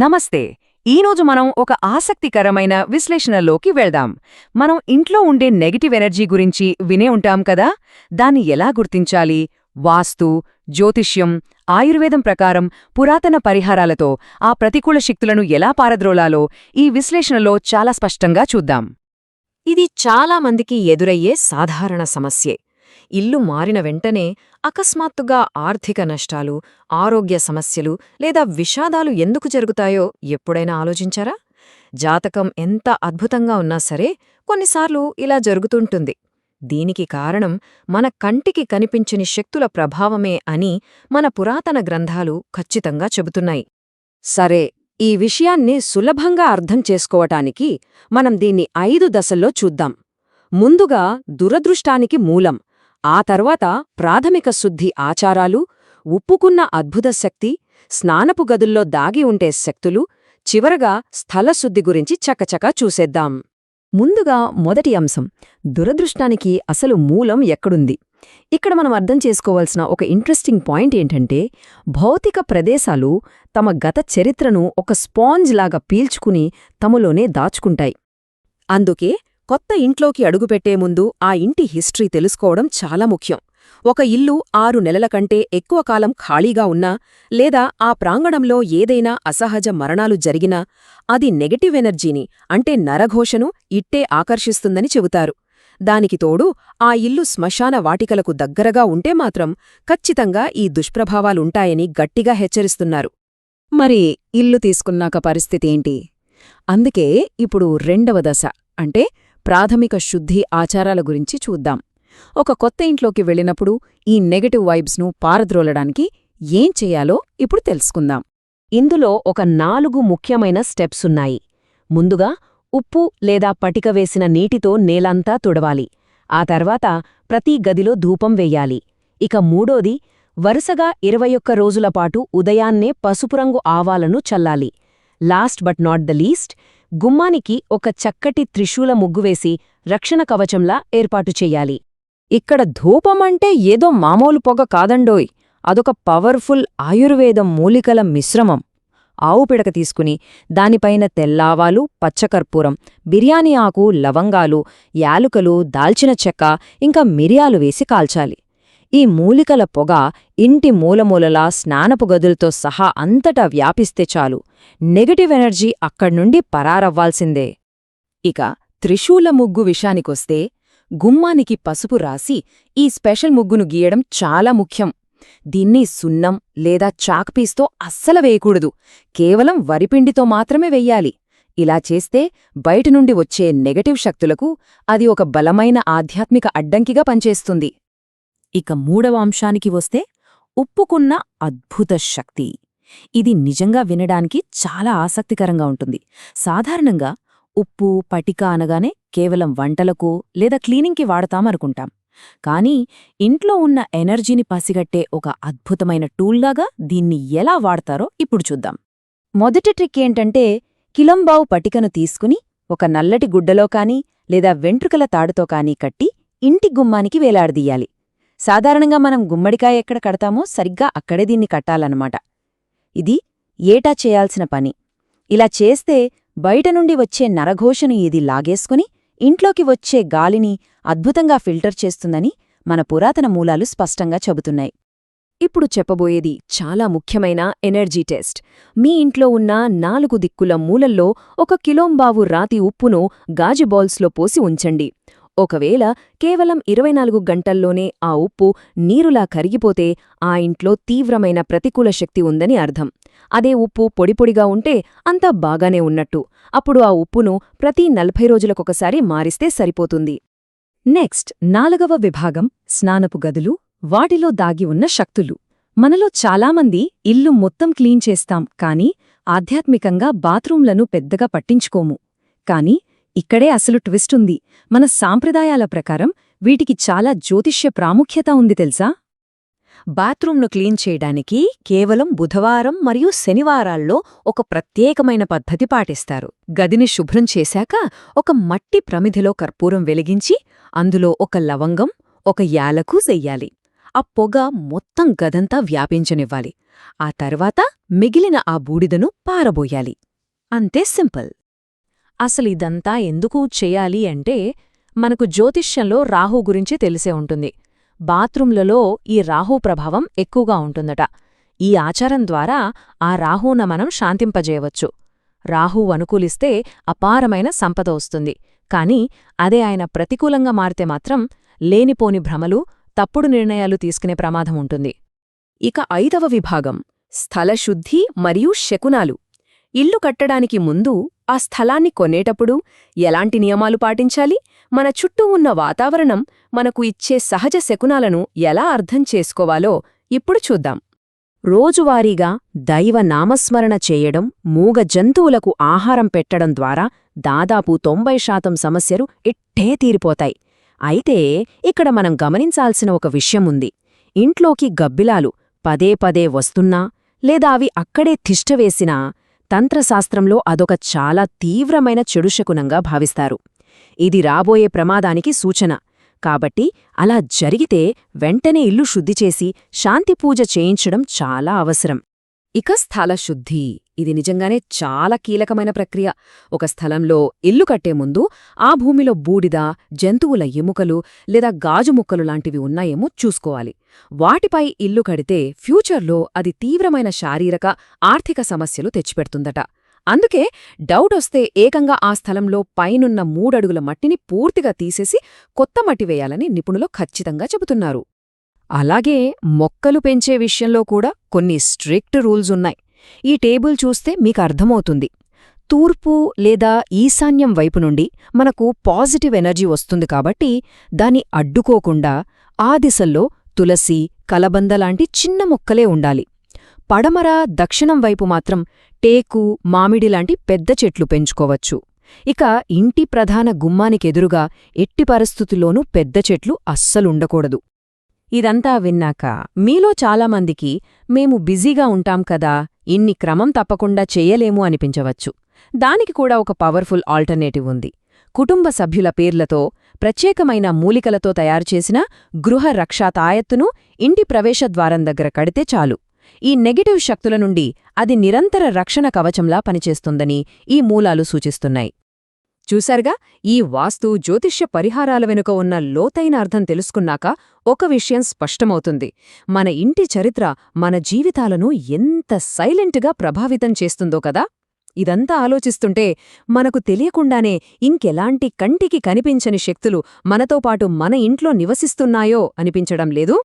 నమస్తే. ఈరోజు మనం ఒక ఆసక్తికరమైన విశ్లేషణలోకి వెళ్దాం. మనం ఇంట్లో ఉండే నెగటివ్ ఎనర్జీ గురించి వినే ఉంటాం కదా, దాన్ని ఎలా గుర్తించాలి? వాస్తు, జ్యోతిష్యం, ఆయుర్వేదం ప్రకారం పురాతన పరిహారాలతో ఆ ప్రతికూల శక్తులను ఎలా పారద్రోలాలో ఈ విశ్లేషణలో చాలా స్పష్టంగా చూద్దాం. ఇది చాలా మందికి ఎదురయ్యే సాధారణ సమస్యే. ఇల్లు మారిన వెంటనే అకస్మాత్తుగా ఆర్థిక నష్టాలు, ఆరోగ్య సమస్యలు లేదా విషాదాలు ఎందుకు జరుగుతాయో ఎప్పుడైనా ఆలోచించారా? జాతకం ఎంత అద్భుతంగా ఉన్నా సరే కొన్నిసార్లు ఇలా జరుగుతుంటుంది. దీనికి కారణం మన కంటికి కనిపించని శక్తుల ప్రభావమే అని మన పురాతన గ్రంథాలు ఖచ్చితంగా చెబుతున్నాయి. సరే, ఈ విషయాన్ని సులభంగా అర్థం చేసుకోవటానికి మనం దీన్ని 5 దశల్లో చూద్దాం. ముందుగా దురదృష్టానికి మూలం, ఆ తర్వాత ప్రాథమిక శుద్ధి ఆచారాలు, ఉప్పుకున్న అద్భుత శక్తి, స్నానపు గదుల్లో దాగి ఉండే శక్తులు, చివరగా స్థలశుద్ధి గురించి చకచకా చూసేద్దాం. ముందుగా మొదటి అంశం, దురదృష్టానికి అసలు మూలం ఎక్కడుంది? ఇక్కడ మనం అర్థం చేసుకోవాల్సిన ఒక ఇంట్రెస్టింగ్ పాయింట్ ఏంటంటే, భౌతిక ప్రదేశాలు తమ గత చరిత్రను ఒక స్పాంజ్ లాగా పీల్చుకుని తమలోనే దాచుకుంటాయి. అందుకే కొత్త ఇంట్లోకి అడుగుపెట్టే ముందు ఆ ఇంటి హిస్టరీ తెలుసుకోవడం చాలా ముఖ్యం. ఒక ఇల్లు 6 నెలల కంటే ఎక్కువ కాలం ఖాళీగా ఉన్నా, లేదా ఆ ప్రాంగణంలో ఏదైనా అసహజ మరణాలు జరిగినా, అది నెగటివ్ ఎనర్జీని అంటే నరఘోషను ఇట్టే ఆకర్షిస్తుందని చెబుతారు. దానికి తోడు ఆ ఇల్లు శ్మశాన వాటికలకు దగ్గరగా ఉంటే మాత్రం ఖచ్చితంగా ఈ దుష్ప్రభావాలుంటాయని గట్టిగా హెచ్చరిస్తున్నారు. మరి ఇల్లు తీసుకున్నాక పరిస్థితేంటి? అందుకే ఇప్పుడు రెండవ దశ అంటే ప్రాథమిక శుద్ధి ఆచారాల గురించి చూద్దాం. ఒక కొత్త ఇంట్లోకి వెళ్ళినప్పుడు ఈ నెగటివ్ వైబ్స్ను పారద్రోలడానికి ఏం చెయ్యాలో ఇప్పుడు తెలుసుకుందాం. ఇందులో ఒక 4 ముఖ్యమైన స్టెప్సున్నాయి. ముందుగా ఉప్పు లేదా పటిక వేసిన నీటితో నేలంతా తుడవాలి. ఆ తర్వాత ప్రతి గదిలో ధూపం వెయ్యాలి. ఇక మూడోది, వరుసగా 21 రోజులపాటు ఉదయాన్నే పసుపురంగు ఆవాలను చల్లాలి. Last but not the least, గుమ్మానికి ఒక చక్కటి త్రిశూల ముగ్గువేసి రక్షణ కవచంలా ఏర్పాటు చెయ్యాలి. ఇక్కడ ధూపమంటే ఏదో మామూలు పొగ కాదండోయ్, అదొక పవర్ఫుల్ ఆయుర్వేదం మూలికల మిశ్రమం. ఆవు పిడక తీసుకుని దానిపైన తెల్లావాలు, పచ్చకర్పూరం, బిర్యానీ ఆకు, లవంగాలు, యాలుకలు, దాల్చిన చెక్క ఇంకా మిరియాలు వేసి కాల్చాలి. ఈ మూలికల పొగ ఇంటి మూలమూలలా స్నానపు గదులతో సహా అంతటా వ్యాపిస్తే చాలు, నెగటివ్ ఎనర్జీ అక్కడ్నుండి పరారవ్వాల్సిందే. ఇక త్రిశూల ముగ్గు విషయానికొస్తే, గుమ్మానికి పసుపు రాసి ఈ స్పెషల్ ముగ్గును గీయడం చాలా ముఖ్యం. దీన్ని సున్నం లేదా చాక్పీస్తో అస్సలు వేయకూడదు, కేవలం వరిపిండితో మాత్రమే వెయ్యాలి. ఇలా చేస్తే బయటనుండి వచ్చే నెగటివ్ శక్తులకు అది ఒక బలమైన ఆధ్యాత్మిక అడ్డంకిగా పనిచేస్తుంది. ఇక మూడవ అంశానికి వస్తే, ఉప్పుకున్న అద్భుత శక్తి. ఇది నిజంగా వినడానికి చాలా ఆసక్తికరంగా ఉంటుంది. సాధారణంగా ఉప్పు, పటిక అనగానే కేవలం వంటలకు లేదా క్లీనింగ్కి వాడతామనుకుంటాం. కానీ ఇంట్లో ఉన్న ఎనర్జీని పసిగట్టే ఒక అద్భుతమైన టూల్లాగా దీన్ని ఎలా వాడతారో ఇప్పుడు చూద్దాం. మొదటి ట్రిక్ ఏంటంటే, కిలంబావు పటికను తీసుకుని ఒక నల్లటి గుడ్డలో కానీ లేదా వెంట్రుకల తాడుతో కానీ కట్టి ఇంటి గుమ్మానికి వేలాడదీయాలి. సాధారణంగా మనం గుమ్మడికాయ ఎక్కడ కడతామో సరిగ్గా అక్కడే దీన్ని కట్టాలన్నమాట. ఇది ఏటా చేయాల్సిన పని. ఇలా చేస్తే బయటనుండి వచ్చే నరఘోషను ఇది లాగేసుకుని ఇంట్లోకి వచ్చే గాలిని అద్భుతంగా ఫిల్టర్ చేస్తుందని మన పురాతన మూలాలు స్పష్టంగా చెబుతున్నాయి. ఇప్పుడు చెప్పబోయేది చాలా ముఖ్యమైన ఎనర్జీ టెస్ట్. మీ ఇంట్లో ఉన్న 4 దిక్కుల మూలల్లో 1 కిలోంబావు రాతి ఉప్పును గాజు బౌల్స్లో పోసి ఉంచండి. ఒకవేళ కేవలం 24 గంటల్లోనే ఆ ఉప్పు నీరులా కరిగిపోతే ఆ ఇంట్లో తీవ్రమైన ప్రతికూల శక్తి ఉందని అర్థం. అదే ఉప్పు పొడిపొడిగా ఉంటే అంతా బాగానే ఉన్నట్టు. అప్పుడు ఆ ఉప్పును ప్రతి 40 రోజులకొకసారి మారిస్తే సరిపోతుంది. నెక్స్ట్ 4వ విభాగం, స్నానపు గదులు, వాటిలో దాగి ఉన్న శక్తులు. మనలో చాలామంది ఇల్లు మొత్తం క్లీన్ చేస్తాం కానీ ఆధ్యాత్మికంగా బాత్రూంలను పెద్దగా పట్టించుకోము. కానీ ఇక్కడే అసలు ట్విస్టుంది. మన సాంప్రదాయాల ప్రకారం వీటికి చాలా జ్యోతిష్య ప్రాముఖ్యత ఉంది తెలుసా? బాత్రూంను క్లీన్ చేయడానికి కేవలం బుధవారం మరియు శనివారాల్లో ఒక ప్రత్యేకమైన పద్ధతి పాటిస్తారు. గదిని శుభ్రం చేశాక ఒక మట్టి ప్రమిదిలో కర్పూరం వెలిగించి అందులో ఒక లవంగం, ఒక యాలకు చెయ్యాలి. ఆ పొగ మొత్తం గదంతా వ్యాపించనివ్వాలి. ఆ తర్వాత మిగిలిన ఆ బూడిదను పారబోయాలి. అంతే సింపుల్. అసలిదంతా ఎందుకు చెయ్యాలి అంటే, మనకు జ్యోతిష్యంలో రాహు గురించి తెలిసే ఉంటుంది. బాత్రూంలలో ఈ రాహు ప్రభావం ఎక్కువగా ఉంటుందట. ఈ ఆచారం ద్వారా ఆ రాహున మనం శాంతింపజేయవచ్చు. రాహు అనుకూలిస్తే అపారమైన సంపద వస్తుంది. కాని అదే ఆయన ప్రతికూలంగా మారితే మాత్రం లేనిపోని భ్రమలు, తప్పుడు నిర్ణయాలు తీసుకునే ప్రమాదం ఉంటుంది. ఇక 5వ విభాగం స్థలశుద్ధి మరియు శకునాలు. ఇల్లు కట్టడానికి ముందు ఆ స్థలాన్ని కొనేటప్పుడు ఎలాంటి నియమాలు పాటించాలి, మన చుట్టూ ఉన్న వాతావరణం మనకు ఇచ్చే సహజ శకునాలను ఎలా అర్థం చేసుకోవాలో ఇప్పుడు చూద్దాం. రోజువారీగా దైవ నామస్మరణ చేయడం, మూగ జంతువులకు ఆహారం పెట్టడం ద్వారా దాదాపు 90% సమస్యలు ఇట్టే తీరిపోతాయి. అయితే ఇక్కడ మనం గమనించాల్సిన ఒక విషయముంది. ఇంట్లోకి గబ్బిలాలు పదే పదే వస్తున్నా లేదా అవి అక్కడే తిష్టవేసినా తంత్రశాస్త్రంలో అదొక చాలా తీవ్రమైన చెడుశకునంగా భావిస్తారు. ఇది రాబోయే ప్రమాదానికి సూచన. కాబట్టి అలా జరిగితే వెంటనే ఇల్లు శుద్ధిచేసి శాంతిపూజ చేయించడం చాలా అవసరం. ఇక స్థలశుద్ధి. ఇది నిజంగానే చాలా కీలకమైన ప్రక్రియ. ఒక స్థలంలో ఇల్లు కట్టే ముందు ఆ భూమిలో బూడిద, జంతువుల ఎముకలు లేదా గాజు ముక్కలు లాంటివి ఉన్నాయేమో చూసుకోవాలి. వాటిపై ఇల్లు కడితే ఫ్యూచర్లో అది తీవ్రమైన శారీరక, ఆర్థిక సమస్యలు తెచ్చిపెడుతుందట. అందుకే డౌటొస్తే ఏకంగా ఆ స్థలంలో పైనున్న 3 అడుగుల మట్టిని పూర్తిగా తీసేసి కొత్త మట్టి వేయాలని నిపుణులు ఖచ్చితంగా చెబుతున్నారు. అలాగే మొక్కలు పెంచే విషయంలో కూడా కొన్ని స్ట్రిక్ట్ రూల్స్ ఉన్నాయి. ఈ టేబుల్ చూస్తే మీకు అర్థమవుతుంది. తూర్పు లేదా ఈశాన్యం వైపు నుండి మనకు పాజిటివ్ ఎనర్జీ వస్తుంది కాబట్టి దాన్ని అడ్డుకోకుండా ఆ దిశల్లో తులసి, కలబంద లాంటి చిన్న మొక్కలే ఉండాలి. పడమర, దక్షిణం వైపు మాత్రం టేకు, మామిడి లాంటి పెద్ద చెట్లు పెంచుకోవచ్చు. ఇక ఇంటి ప్రధాన గుమ్మానికెదురుగా ఎట్టి పరిస్థితుల్లోనూ పెద్ద చెట్లు అస్సలుండకూడదు. ఇదంతా విన్నాక మీలో చాలామందికి మేము బిజీగా ఉంటాం కదా, ఇన్ని క్రమం తప్పకుండా చెయ్యలేము అనిపించవచ్చు. దానికి కూడా ఒక పవర్ఫుల్ ఆల్టర్నేటివ్ ఉంది. కుటుంబ సభ్యుల పేర్లతో ప్రత్యేకమైన మూలికలతో తయారుచేసిన గృహ రక్షా తాయత్తును ఇంటి ప్రవేశద్వారం దగ్గర కడితే చాలు. ఈ నెగటివ్ శక్తుల నుండి అది నిరంతర రక్షణ కవచంలా పనిచేస్తుందని ఈ మూలాలు సూచిస్తున్నాయి. చూశారుగా, ఈ వాస్తు, జ్యోతిష్య పరిహారాల వెనుక ఉన్న లోతైన అర్థం తెలుసుకున్నాక ఒక విషయం స్పష్టమవుతుంది. మన ఇంటి చరిత్ర మన జీవితాలను ఎంత సైలెంట్గా ప్రభావితం చేస్తుందో కదా. ఇదంతా ఆలోచిస్తుంటే మనకు తెలియకుండానే ఇంకెలాంటి కంటికి కనిపించని శక్తులు మనతో పాటు మన ఇంట్లో నివసిస్తున్నాయో అనిపించడం లేదు?